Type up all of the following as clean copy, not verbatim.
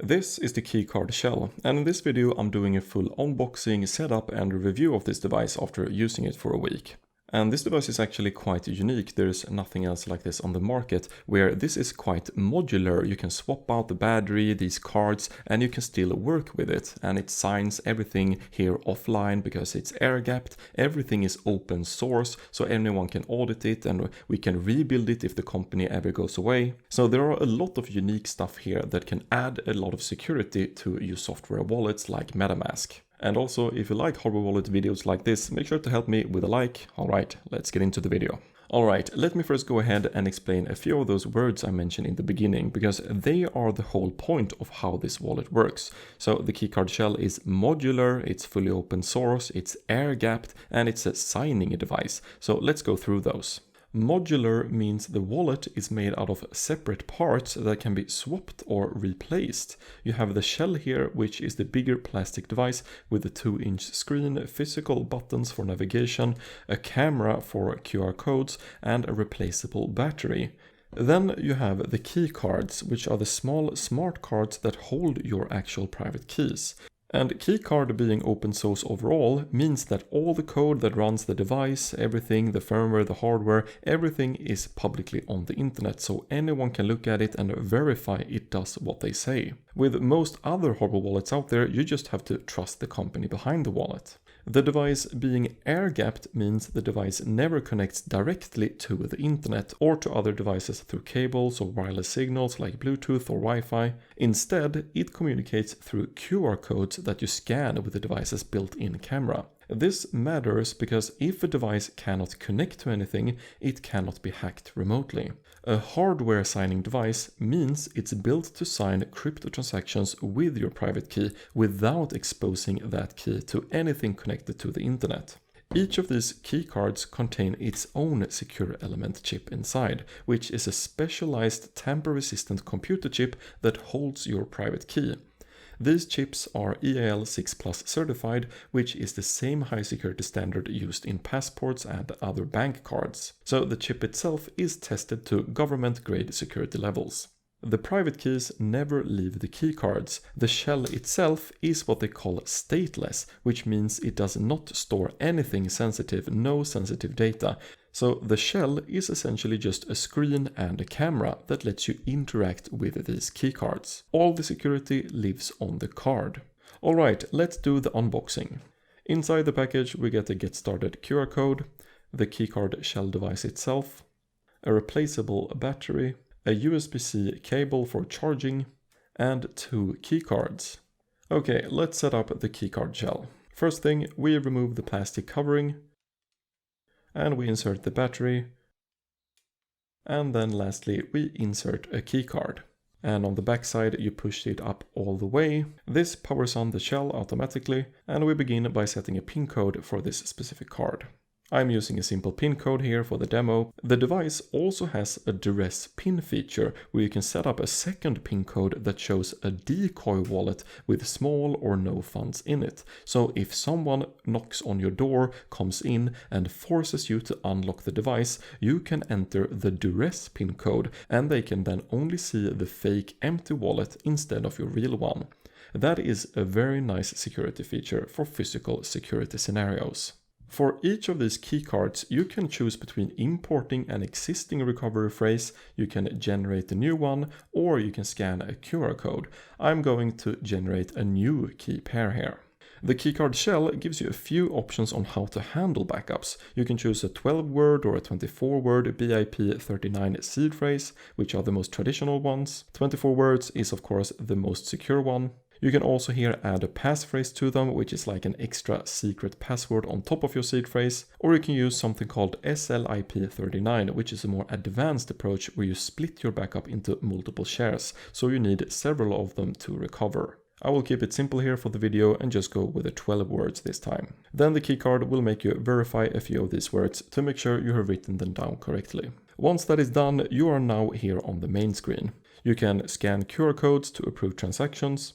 This is the Keycard Shell, and in this video I'm doing a full unboxing, setup and review of this device after using it for a week. And this device is actually quite unique. There's nothing else like this on the market, where this is quite modular. You can swap out the battery, these cards, and you can still work with it. And it signs everything here offline because it's air-gapped. Everything is open source, so anyone can audit it and we can rebuild it if the company ever goes away. So there are a lot of unique stuff here that can add a lot of security to your software wallets like MetaMask. And also, if you like hardware wallet videos like this, make sure to help me with a like. Alright, let's get into the video. Alright, let me first go ahead and explain a few of those words I mentioned in the beginning, because they are the whole point of how this wallet works. So the Keycard Shell is modular, it's fully open source, it's air-gapped, and it's a signing device. So let's go through those. Modular means the wallet is made out of separate parts that can be swapped or replaced. You have the shell here, which is the bigger plastic device with a 2-inch screen, physical buttons for navigation, a camera for QR codes, and a replaceable battery. Then you have the key cards, which are the small smart cards that hold your actual private keys. And Keycard being open source overall means that all the code that runs the device, everything, the firmware, the hardware, everything is publicly on the internet, so anyone can look at it and verify it does what they say. With most other hardware wallets out there, you just have to trust the company behind the wallet. The device being air-gapped means the device never connects directly to the internet or to other devices through cables or wireless signals like Bluetooth or Wi-Fi. Instead, it communicates through QR codes that you scan with the device's built-in camera. This matters because if a device cannot connect to anything, it cannot be hacked remotely. A hardware signing device means it's built to sign crypto transactions with your private key without exposing that key to anything connected to the internet. Each of these key cards contain its own secure element chip inside, which is a specialized tamper-resistant computer chip that holds your private key. These chips are EAL 6+ certified, which is the same high security standard used in passports and other bank cards. So the chip itself is tested to government-grade security levels. The private keys never leave the key cards. The shell itself is what they call stateless, which means it does not store anything sensitive, no sensitive data. So the shell is essentially just a screen and a camera that lets you interact with these key cards. All the security lives on the card. Alright, let's do the unboxing. Inside the package we get a get started QR code, the Keycard Shell device itself, a replaceable battery, a USB-C cable for charging, and 2 key cards. Okay, let's set up the Keycard Shell. First thing, we remove the plastic covering, and we insert the battery, and then lastly we insert a key card. And on the back side you push it up all the way. This powers on the shell automatically, and we begin by setting a pin code for this specific card. I'm using a simple pin code here for the demo. The device also has a duress pin feature where you can set up a second pin code that shows a decoy wallet with small or no funds in it. So if someone knocks on your door, comes in and forces you to unlock the device, you can enter the duress pin code and they can then only see the fake empty wallet instead of your real one. That is a very nice security feature for physical security scenarios. For each of these key cards, you can choose between importing an existing recovery phrase, you can generate a new one, or you can scan a QR code. I'm going to generate a new key pair here. The Keycard Shell gives you a few options on how to handle backups. You can choose a 12-word or a 24-word BIP39 seed phrase, which are the most traditional ones. 24 words is of course the most secure one. You can also here add a passphrase to them, which is like an extra secret password on top of your seed phrase, or you can use something called SLIP39, which is a more advanced approach where you split your backup into multiple shares, so you need several of them to recover. I will keep it simple here for the video and just go with the 12 words this time. Then the keycard will make you verify a few of these words to make sure you have written them down correctly. Once that is done, you are now here on the main screen. You can scan QR codes to approve transactions.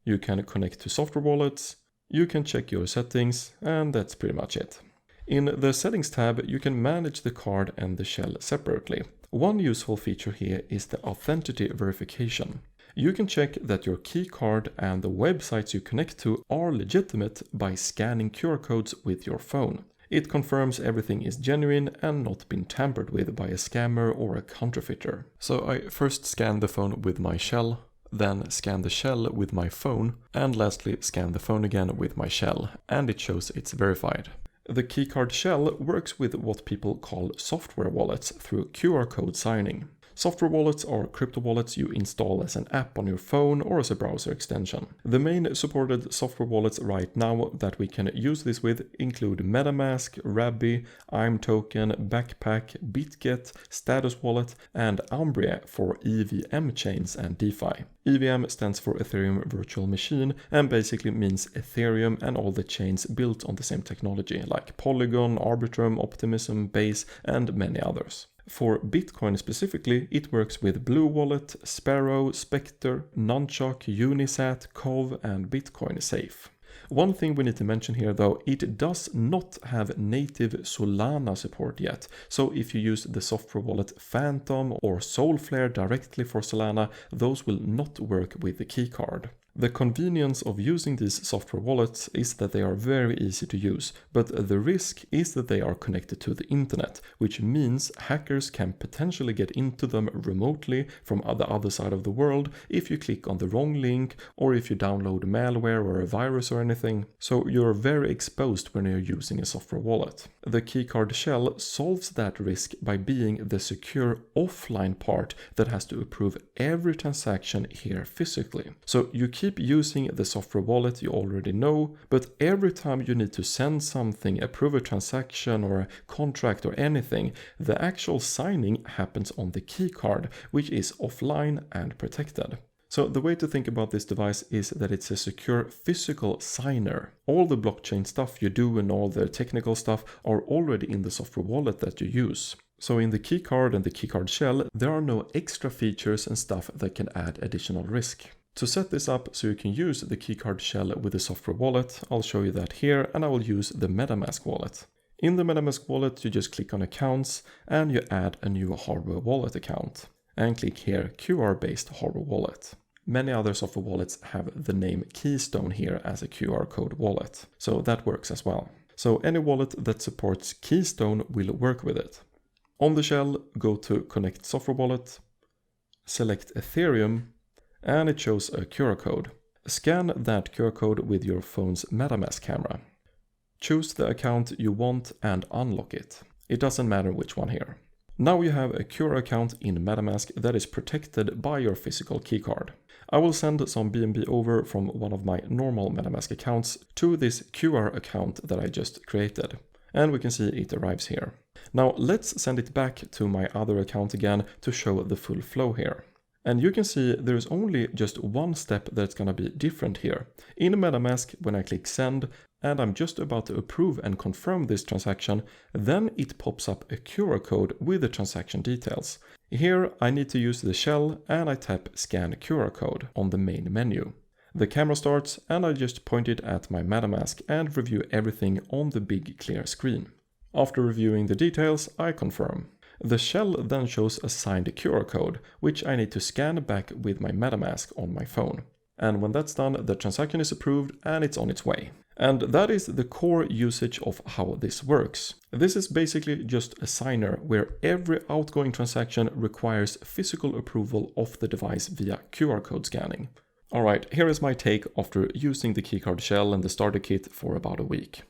You can connect to software wallets, you can check your settings, and that's pretty much it. In the settings tab, you can manage the card and the shell separately. One useful feature here is the authenticity verification. You can check that your keycard and the websites you connect to are legitimate by scanning QR codes with your phone. It confirms everything is genuine and not been tampered with by a scammer or a counterfeiter. So I first scan the phone with my shell, then scan the shell with my phone, and lastly scan the phone again with my shell, and it shows it's verified. The Keycard Shell works with what people call software wallets through QR code signing. Software wallets are crypto wallets you install as an app on your phone or as a browser extension. The main supported software wallets right now that we can use this with include MetaMask, Rabby, IMToken, Backpack, BitGet, Status Wallet, and Umbria for EVM chains and DeFi. EVM stands for Ethereum Virtual Machine and basically means Ethereum and all the chains built on the same technology like Polygon, Arbitrum, Optimism, Base, and many others. For Bitcoin specifically, it works with Blue Wallet, Sparrow, Spectre, Nunchuk, Unisat, Cov, and Bitcoin Safe. One thing we need to mention here though, it does not have native Solana support yet, so if you use the software wallet Phantom or Solflare directly for Solana, those will not work with the keycard. The convenience of using these software wallets is that they are very easy to use, but the risk is that they are connected to the internet, which means hackers can potentially get into them remotely from the other side of the world if you click on the wrong link or if you download malware or a virus or anything. So you're very exposed when you're using a software wallet. The Keycard Shell solves that risk by being the secure offline part that has to approve every transaction here physically. So you keep using the software wallet you already know, but every time you need to send something, approve a transaction or a contract or anything, the actual signing happens on the keycard, which is offline and protected. So the way to think about this device is that it's a secure physical signer. All the blockchain stuff you do and all the technical stuff are already in the software wallet that you use. So in the keycard and the Keycard Shell, there are no extra features and stuff that can add additional risk. To set this up so you can use the Keycard Shell with the software wallet, I'll show you that here, and I will use the MetaMask wallet. In the MetaMask wallet, you just click on accounts and you add a new hardware wallet account. And click here, QR-based hardware wallet. Many other software wallets have the name Keystone here as a QR code wallet, so that works as well. So any wallet that supports Keystone will work with it. On the shell, go to Connect Software Wallet, select Ethereum, and it shows a QR code. Scan that QR code with your phone's MetaMask camera. Choose the account you want and unlock it. It doesn't matter which one here. Now you have a QR account in MetaMask that is protected by your physical keycard. I will send some BNB over from one of my normal MetaMask accounts to this QR account that I just created. And we can see it arrives here. Now let's send it back to my other account again to show the full flow here. And you can see there's only just one step that's gonna be different here. In MetaMask, when I click send, and I'm just about to approve and confirm this transaction, then it pops up a QR code with the transaction details. Here I need to use the shell and I tap scan QR code on the main menu. The camera starts and I just point it at my MetaMask and review everything on the big clear screen. After reviewing the details, I confirm. The shell then shows a signed QR code, which I need to scan back with my MetaMask on my phone. And when that's done, the transaction is approved and it's on its way. And that is the core usage of how this works. This is basically just a signer where every outgoing transaction requires physical approval of the device via QR code scanning. Alright, here is my take after using the Keycard Shell and the starter kit for about a week.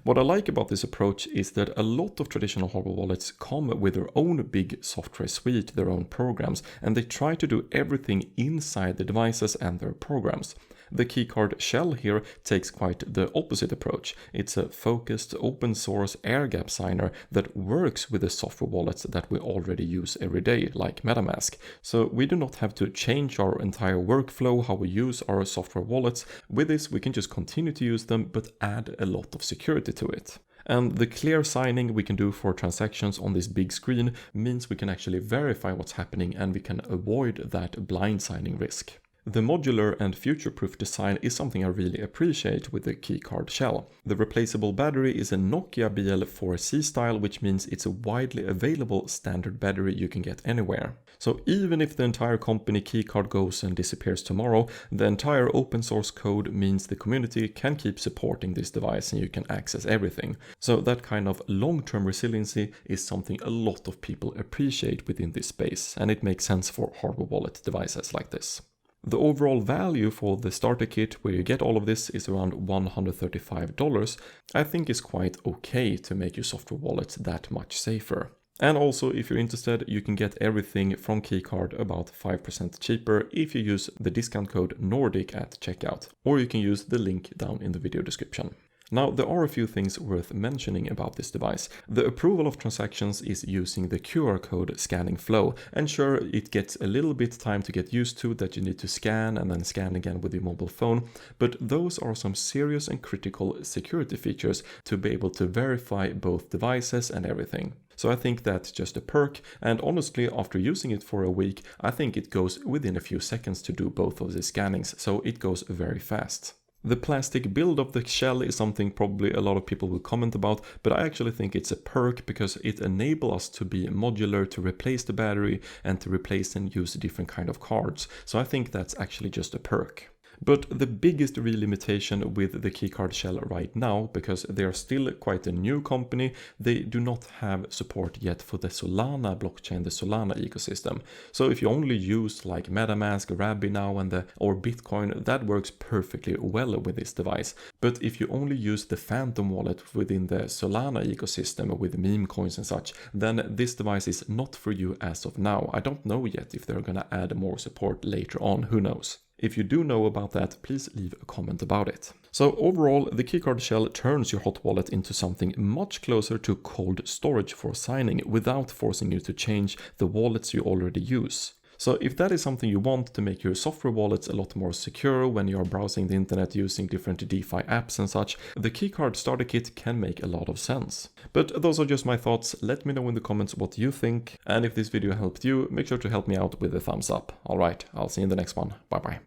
What I like about this approach is that a lot of traditional hardware wallets come with their own big software suite, their own programs, and they try to do everything inside the devices and their programs. The Keycard Shell here takes quite the opposite approach. It's a focused open source air gap signer that works with the software wallets that we already use every day, like MetaMask. So we do not have to change our entire workflow, how we use our software wallets. With this, we can just continue to use them, but add a lot of security to it. And the clear signing we can do for transactions on this big screen means we can actually verify what's happening and we can avoid that blind signing risk. The modular and future-proof design is something I really appreciate with the Keycard Shell. The replaceable battery is a Nokia BL4C style, which means it's a widely available standard battery you can get anywhere. So even if the entire company Keycard goes and disappears tomorrow, the entire open source code means the community can keep supporting this device and you can access everything. So that kind of long-term resiliency is something a lot of people appreciate within this space, and it makes sense for hardware wallet devices like this. The overall value for the starter kit where you get all of this is around $135. I think is quite okay to make your software wallet that much safer. And also, if you're interested, you can get everything from Keycard about 5% cheaper if you use the discount code Nordic at checkout, or you can use the link down in the video description. Now, there are a few things worth mentioning about this device. The approval of transactions is using the QR code scanning flow, and sure, it gets a little bit time to get used to that you need to scan and then scan again with your mobile phone, but those are some serious and critical security features to be able to verify both devices and everything. So I think that's just a perk, and honestly, after using it for a week, I think it goes within a few seconds to do both of the scannings, so it goes very fast. The plastic build of the shell is something probably a lot of people will comment about, but I actually think it's a perk because it enables us to be modular, to replace the battery and to replace and use different kind of cards. So I think that's actually just a perk. But the biggest real limitation with the Keycard Shell right now, because they are still quite a new company, they do not have support yet for the Solana blockchain, the Solana ecosystem. So if you only use like MetaMask, Rabbi now or Bitcoin, that works perfectly well with this device. But if you only use the Phantom wallet within the Solana ecosystem with meme coins and such, then this device is not for you as of now. I don't know yet if they're gonna add more support later on, who knows. If you do know about that, please leave a comment about it. So overall, the Keycard Shell turns your hot wallet into something much closer to cold storage for signing without forcing you to change the wallets you already use. So if that is something you want to make your software wallets a lot more secure when you are browsing the internet using different DeFi apps and such, the Keycard starter kit can make a lot of sense. But those are just my thoughts. Let me know in the comments what you think, and if this video helped you, make sure to help me out with a thumbs up. Alright, I'll see you in the next one. Bye bye.